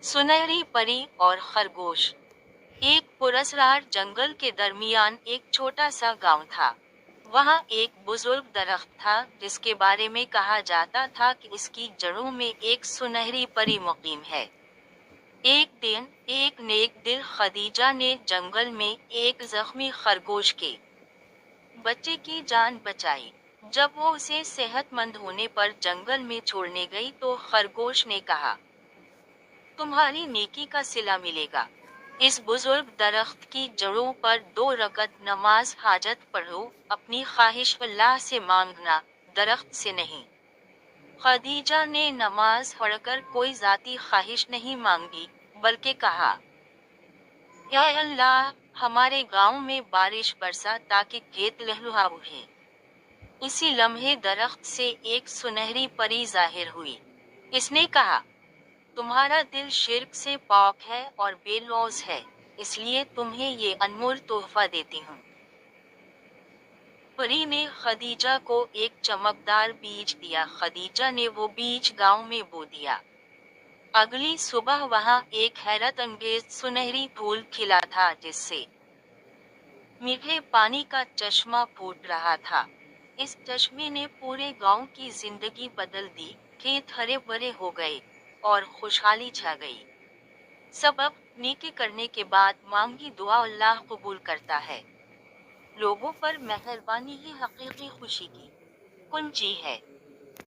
सुनहरी परी और खरगोश। एक पुरस्कार जंगल के दरमियान एक छोटा सा गांव था। वहां एक बुजुर्ग दरख्त था जिसके बारे में कहा जाता था कि इसकी जड़ों में एक सुनहरी परी मुकीम है। एक दिन एक नेक दिल खदीजा ने जंगल में एक जख्मी खरगोश के बच्चे की जान बचाई। जब वो उसे सेहतमंद होने पर जंगल में छोड़ने गई तो खरगोश ने कहा, तुम्हारी नेकी का सिला मिलेगा। इस बुजुर्ग दरख्त की जड़ों पर 2 रकत नमाज हाजत पढ़ो, अपनी ख्वाहिश अल्लाह से मांगना, दरख्त से नहीं। खदीजा ने नमाज पढ़कर कोई जाती ख्वाहिश नहीं मांगी, बल्कि कहा, या अल्लाह, हमारे गांव में बारिश बरसा ताकि खेत लहलहा उठे। उसी लम्हे दरख्त से एक सुनहरी परी जाहिर हुई। इसने कहा, तुम्हारा दिल शिर्क से पाक है और बेलौस है, इसलिए तुम्हें ये अनमोल तोहफा देती हूँ। परी ने खदीजा को एक चमकदार बीज दिया। खदीजा ने वो बीज गांव में बो दिया। अगली सुबह वहां एक हैरत अंगेज सुनहरी फूल खिला था जिससे मीठे पानी का चश्मा फूट रहा था। इस चश्मे ने पूरे गांव की जिंदगी बदल दी। खेत हरे भरे हो गए और खुशहाली छा गई। सबब, नेकी करने के बाद मांगी दुआ अल्लाह कबूल करता है। लोगों पर मेहरबानी ही हकीकी खुशी की कुंजी है।